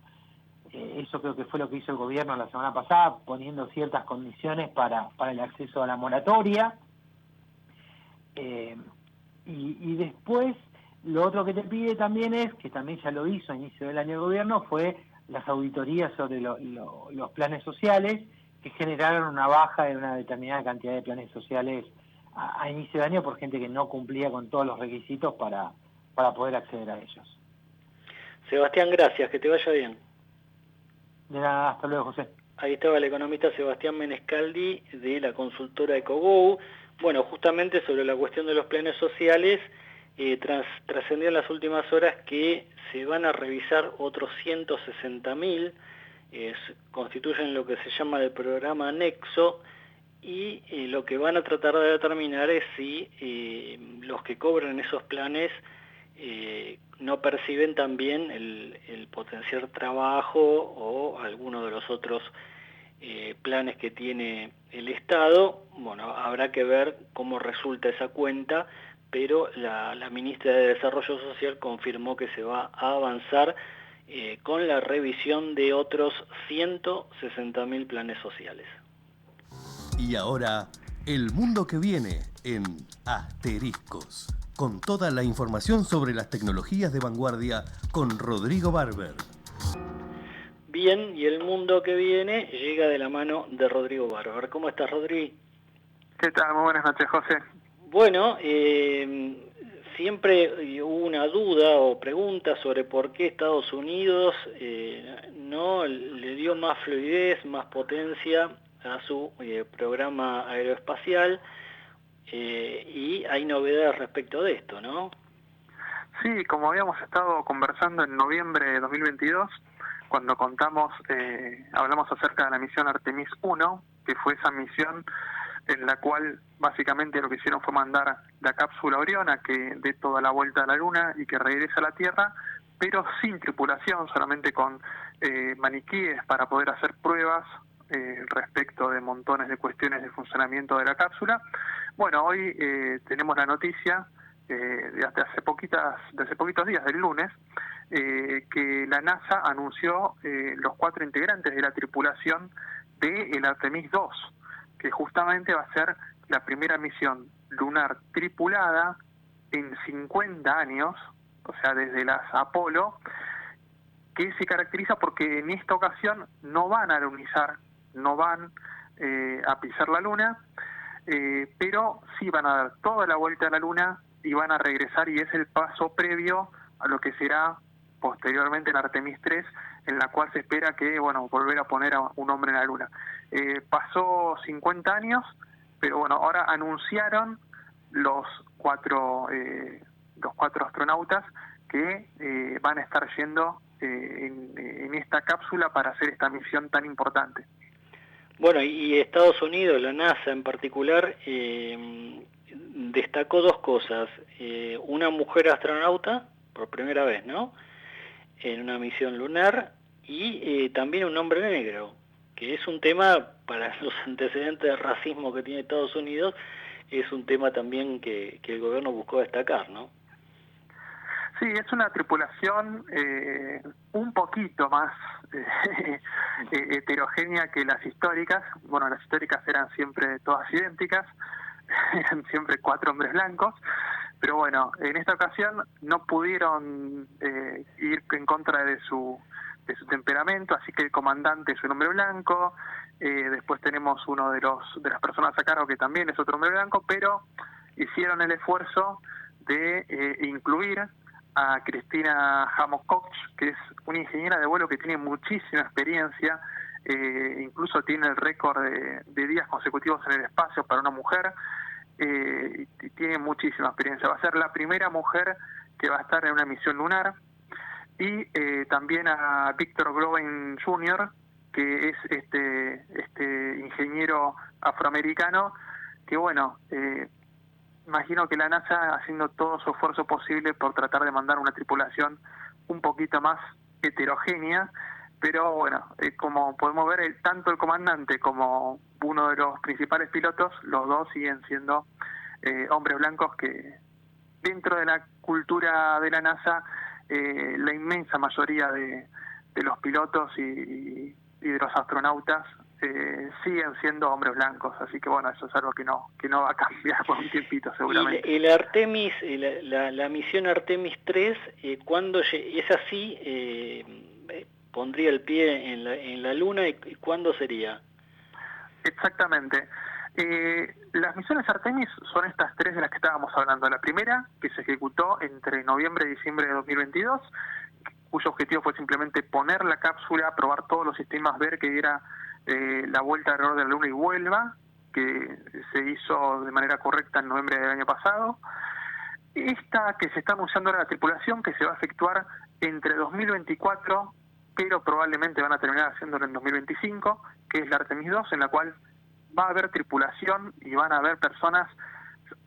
Eso creo que fue lo que hizo el gobierno la semana pasada, poniendo ciertas condiciones para el acceso a la moratoria. Y después, lo otro que te pide también es, que también ya lo hizo a inicio del año el gobierno, fue las auditorías sobre los planes sociales, que generaron una baja de una determinada cantidad de planes sociales a inicio de año por gente que no cumplía con todos los requisitos para poder acceder a ellos. Sebastián, gracias, que te vaya bien. De nada, hasta luego, José. Ahí estaba el economista Sebastián Menescaldi de la consultora EcoGo. Bueno, justamente sobre la cuestión de los planes sociales, trascendió en las últimas horas que se van a revisar otros 160.000, constituyen lo que se llama el programa Nexo, y lo que van a tratar de determinar es si los que cobran esos planes no perciben también el potenciar trabajo o alguno de los otros planes que tiene el Estado. Bueno, habrá que ver cómo resulta esa cuenta, pero la ministra de Desarrollo Social confirmó que se va a avanzar con la revisión de otros 160.000 planes sociales. Y ahora, el mundo que viene en Asteriscos, con toda la información sobre las tecnologías de vanguardia con Rodrigo Barber. Bien, y el mundo que viene llega de la mano de Rodrigo Barber. ¿Cómo estás, Rodri? ¿Qué tal? Muy buenas noches, José. Bueno, siempre hubo una duda o pregunta sobre por qué Estados Unidos no le dio más fluidez, más potencia a su programa aeroespacial, y hay novedades respecto de esto, ¿no? Sí, como habíamos estado conversando en noviembre de 2022, cuando hablamos acerca de la misión Artemis 1, que fue esa misión en la cual básicamente lo que hicieron fue mandar la cápsula Orión a que dé toda la vuelta a la Luna y que regrese a la Tierra, pero sin tripulación, solamente con maniquíes para poder hacer pruebas respecto de montones de cuestiones de funcionamiento de la cápsula. Bueno, hoy tenemos la noticia de hace poquitos días, del lunes, que la NASA anunció los 4 integrantes de la tripulación del Artemis 2, que justamente va a ser la primera misión lunar tripulada en 50 años, o sea, desde las Apolo, que se caracteriza porque en esta ocasión no van a alunizar, no van a pisar la Luna, pero sí van a dar toda la vuelta a la Luna y van a regresar, y es el paso previo a lo que será posteriormente en Artemis 3, en la cual se espera que, bueno, volver a poner a un hombre en la Luna. Pasó 50 años, pero bueno, ahora anunciaron los cuatro astronautas que van a estar yendo en esta cápsula para hacer esta misión tan importante. Bueno, y Estados Unidos, la NASA en particular, destacó dos cosas. Una mujer astronauta, por primera vez, ¿no?, en una misión lunar, y también un hombre negro, que es un tema, para los antecedentes de racismo que tiene Estados Unidos, es un tema también que el gobierno buscó destacar, ¿no? Sí, es una tripulación un poquito más heterogénea que las históricas. Bueno, las históricas eran siempre todas idénticas, eran siempre 4 hombres blancos, pero bueno, en esta ocasión no pudieron ir en contra de su temperamento, así que el comandante es un hombre blanco, después tenemos uno de las personas a cargo que también es otro hombre blanco, pero hicieron el esfuerzo de incluir a Cristina Hammock-Koch, que es una ingeniera de vuelo que tiene muchísima experiencia, incluso tiene el récord de días consecutivos en el espacio para una mujer, y tiene muchísima experiencia. Va a ser la primera mujer que va a estar en una misión lunar, y también a Victor Groven Jr., que es este ingeniero afroamericano, que bueno, imagino que la NASA haciendo todo su esfuerzo posible por tratar de mandar una tripulación un poquito más heterogénea, pero bueno, como podemos ver, tanto el comandante como uno de los principales pilotos, los dos siguen siendo hombres blancos, que dentro de la cultura de la NASA, la inmensa mayoría de los pilotos y de los astronautas siguen siendo hombres blancos, así que bueno, eso es algo que no va a cambiar por un tiempito seguramente. Y el Artemis, la misión Artemis 3, ¿cuándo es así? ¿Pondría el pie en la Luna y cuándo sería? Exactamente. Las misiones Artemis son estas 3 de las que estábamos hablando. La primera, que se ejecutó entre noviembre y diciembre de 2022, cuyo objetivo fue simplemente poner la cápsula, probar todos los sistemas, ver que diera la vuelta alrededor de la Luna y vuelva, que se hizo de manera correcta en noviembre del año pasado. Esta que se está anunciando ahora, la tripulación, que se va a efectuar entre 2024, pero probablemente van a terminar haciéndolo en 2025, que es la Artemis 2, en la cual va a haber tripulación y van a haber personas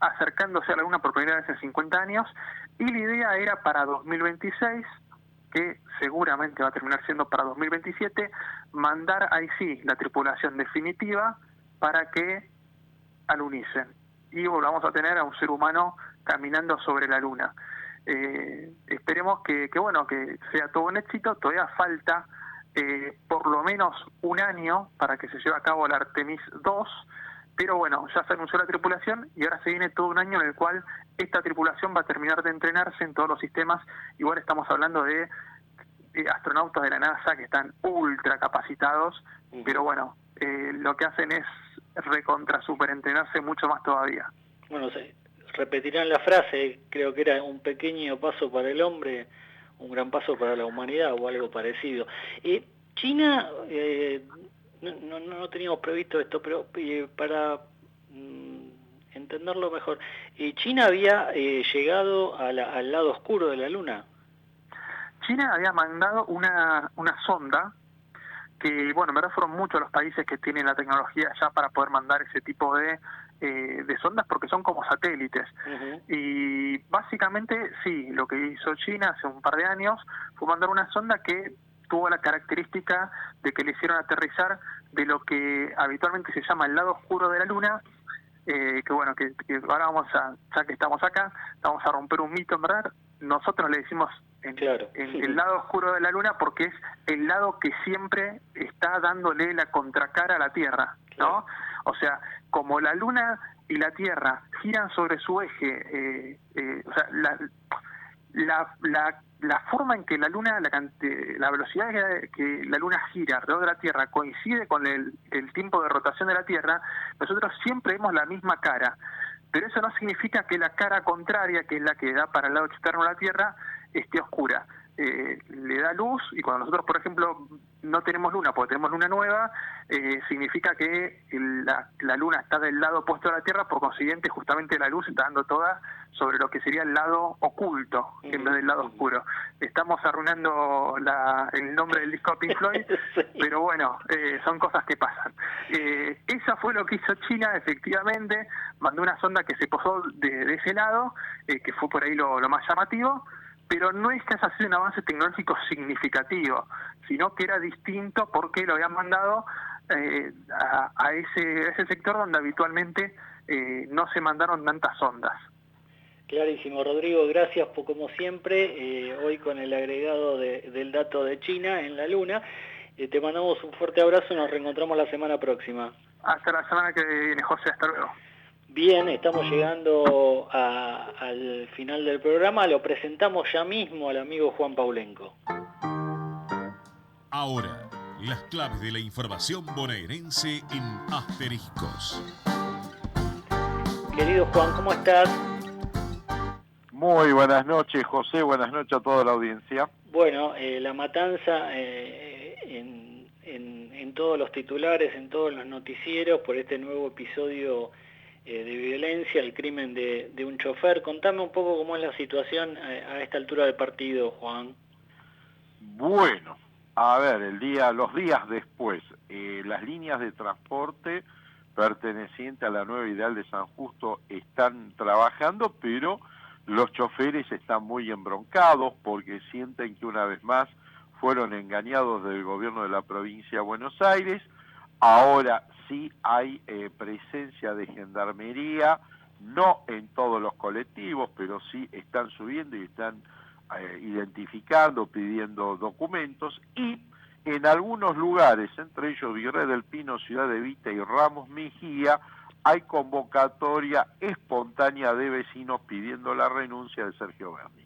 acercándose a la Luna por primera vez en 50 años, y la idea era para 2026, que seguramente va a terminar siendo para 2027, mandar ahí sí la tripulación definitiva para que alunicen y volvamos a tener a un ser humano caminando sobre la Luna. Esperemos que bueno, que sea todo un éxito. Todavía falta por lo menos un año para que se lleve a cabo la Artemis 2, pero bueno, ya se anunció la tripulación y ahora se viene todo un año en el cual esta tripulación va a terminar de entrenarse en todos los sistemas. Igual estamos hablando de astronautas de la NASA que están ultra capacitados, pero bueno, lo que hacen es recontra super entrenarse mucho más todavía. Bueno, repetirán la frase, creo que era un pequeño paso para el hombre, un gran paso para la humanidad o algo parecido. China, no teníamos previsto esto, pero para entenderlo mejor, China había llegado al lado oscuro de la Luna. China había mandado una sonda que, bueno, en verdad fueron muchos los países que tienen la tecnología ya para poder mandar ese tipo de sondas, porque son como satélites. Y básicamente, sí, lo que hizo China hace un par de años fue mandar una sonda que tuvo la característica de que le hicieron aterrizar de lo que habitualmente se llama el lado oscuro de la Luna, que bueno, que ahora ya que estamos acá, vamos a romper un mito, en verdad. Nosotros le decimos el lado oscuro de la Luna porque es el lado que siempre está dándole la contracara a la Tierra, ¿no? O sea, como la Luna y la Tierra giran sobre su eje, o sea, la forma en que la Luna, la velocidad que la Luna gira alrededor de la Tierra coincide con el tiempo de rotación de la Tierra, nosotros siempre vemos la misma cara. Pero eso no significa que la cara contraria, que es la que da para el lado externo de la Tierra, esté oscura. le da luz, y cuando nosotros, por ejemplo, no tenemos luna porque tenemos luna nueva, significa que la luna está del lado opuesto a la Tierra, por consiguiente justamente la luz está dando toda sobre lo que sería el lado oculto en vez del lado oscuro. Estamos arruinando el nombre del disco de Pink Floyd, pero bueno, son cosas que pasan. Eso fue lo que hizo China, efectivamente, mandó una sonda que se posó de ese lado, que fue por ahí lo más llamativo, pero no es que haya sido un avance tecnológico significativo, sino que era distinto porque lo habían mandado a ese sector donde habitualmente no se mandaron tantas sondas. Clarísimo, Rodrigo, gracias por como siempre, hoy con el agregado del dato de China en la Luna. Te mandamos un fuerte abrazo, nos reencontramos la semana próxima. Hasta la semana que viene, José, hasta luego. Bien, estamos llegando al final del programa, lo presentamos ya mismo al amigo Juan Paulenco. Ahora, las claves de la información bonaerense en Asteriscos. Querido Juan, ¿cómo estás? Muy buenas noches, José, buenas noches a toda la audiencia. Bueno, la matanza en todos los titulares, en todos los noticieros, por este nuevo episodio de violencia, el crimen de un chofer. Contame un poco cómo es la situación a esta altura del partido, Juan. Bueno, a ver, los días después, las líneas de transporte pertenecientes a la Nueva Ideal de San Justo están trabajando, pero los choferes están muy embroncados porque sienten que una vez más fueron engañados del gobierno de la provincia de Buenos Aires. Ahora sí hay presencia de gendarmería, no en todos los colectivos, pero sí están subiendo y están identificando, pidiendo documentos, y en algunos lugares, entre ellos Virrey del Pino, Ciudad Evita y Ramos Mejía, hay convocatoria espontánea de vecinos pidiendo la renuncia de Sergio Berni.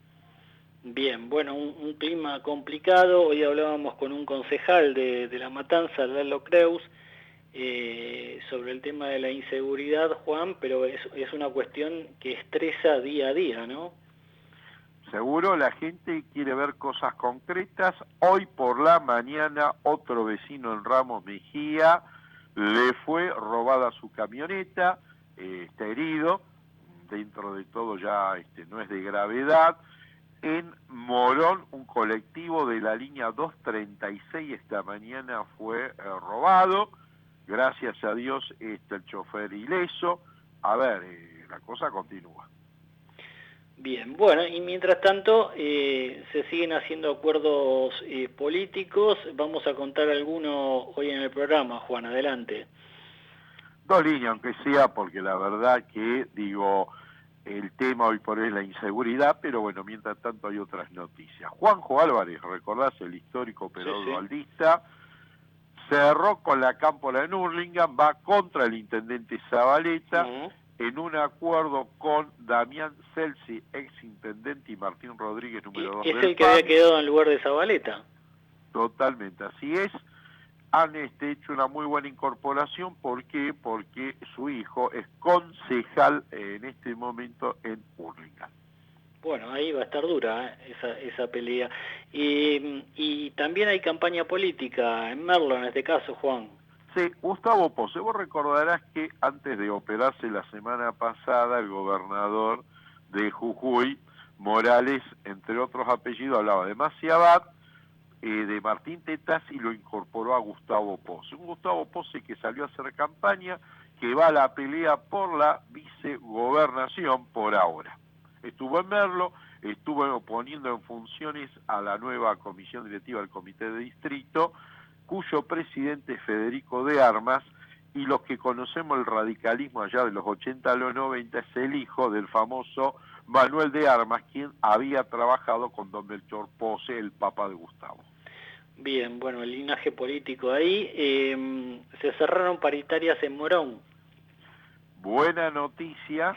Bien, bueno, un clima complicado. Hoy hablábamos con un concejal de La Matanza, Lalo Creus, sobre el tema de la inseguridad, Juan, pero es una cuestión que estresa día a día, ¿no? Seguro la gente quiere ver cosas concretas. Hoy por la mañana otro vecino en Ramos Mejía le fue robada su camioneta, está herido, dentro de todo ya no es de gravedad. En Morón, un colectivo de la línea 236 esta mañana fue robado. Gracias a Dios el chofer ileso. A ver, la cosa continúa. Bien, bueno, y mientras tanto se siguen haciendo acuerdos políticos. Vamos a contar alguno hoy en el programa, Juan, adelante. Dos líneas, aunque sea, porque la verdad que, el tema hoy por hoy es la inseguridad, pero bueno, mientras tanto hay otras noticias. Juanjo Álvarez, recordás, el histórico operador dualdista, cerró con la cámpora en Hurlingham, va contra el intendente Zabaleta, en un acuerdo con Damián Celsi, ex intendente, y Martín Rodríguez, número 2 del PAN. ¿Es el que había quedado en lugar de Zabaleta? Totalmente, así es. Han hecho una muy buena incorporación. ¿Por qué? Porque su hijo es concejal en este momento en Hurlingham. Bueno, ahí va a estar dura esa pelea. Y también hay campaña política en Merlo, en este caso, Juan. Sí, Gustavo Pose, vos recordarás que antes de operarse la semana pasada, el gobernador de Jujuy, Morales, entre otros apellidos, hablaba de Maciabat, de Martín Tetaz, y lo incorporó a Gustavo Pose. Un Gustavo Pose que salió a hacer campaña, que va a la pelea por la vicegobernación por ahora. Estuvo en Merlo, estuvo poniendo en funciones a la nueva comisión directiva del Comité de Distrito, cuyo presidente es Federico de Armas, y los que conocemos el radicalismo allá de los 80 a los 90 es el hijo del famoso Manuel de Armas, quien había trabajado con don Melchor Pose, el papá de Gustavo. Bien, bueno, el linaje político ahí. Se cerraron paritarias en Morón. Buena noticia,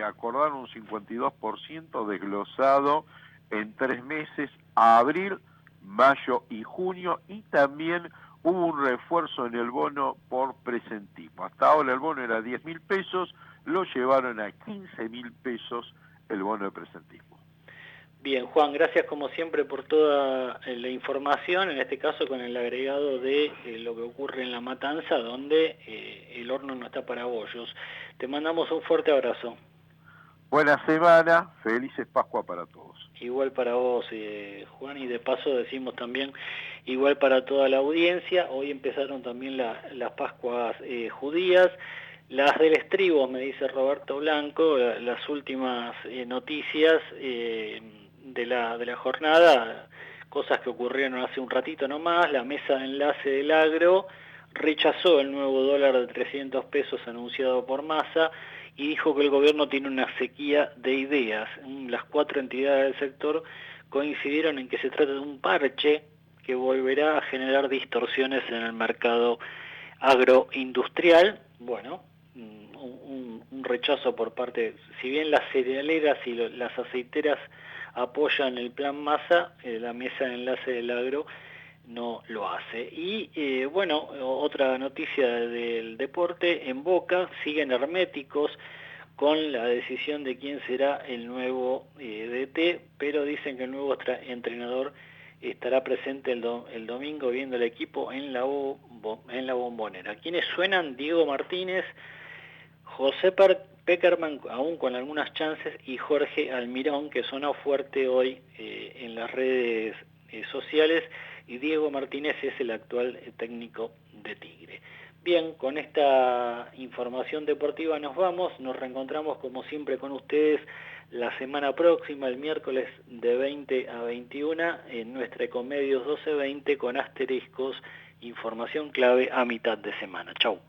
acordaron un 52% desglosado en 3 meses, a abril, mayo y junio, y también hubo un refuerzo en el bono por presentismo. Hasta ahora el bono era 10.000 pesos, lo llevaron a 15.000 pesos el bono de presentismo. Bien, Juan, gracias como siempre por toda la información, en este caso con el agregado de lo que ocurre en La Matanza, donde el horno no está para bollos. Te mandamos un fuerte abrazo. Buena semana, felices Pascua para todos. Igual para vos, Juan, y de paso decimos también igual para toda la audiencia. Hoy empezaron también las Pascuas judías. Las del estribo, me dice Roberto Blanco, las últimas noticias de la jornada, cosas que ocurrieron hace un ratito nomás. La mesa de enlace del agro rechazó el nuevo dólar de 300 pesos anunciado por Massa y dijo que el gobierno tiene una sequía de ideas. Las 4 entidades del sector coincidieron en que se trata de un parche que volverá a generar distorsiones en el mercado agroindustrial. Bueno, un rechazo por parte, si bien las cerealeras y las aceiteras apoyan el plan Massa, la mesa de enlace del agro no lo hace. Y bueno, otra noticia del deporte, en Boca siguen herméticos con la decisión de quién será el nuevo DT, pero dicen que el nuevo entrenador estará presente el domingo viendo el equipo en la Bombonera. ¿Quiénes suenan? Diego Martínez, José Peckerman, aún con algunas chances, y Jorge Almirón, que sonó fuerte hoy en las redes sociales, y Diego Martínez es el actual técnico de Tigre. Bien, con esta información deportiva nos vamos, nos reencontramos como siempre con ustedes la semana próxima, el miércoles de 20 a 21, en nuestra Ecomedios 1220 con asteriscos, información clave a mitad de semana. Chau.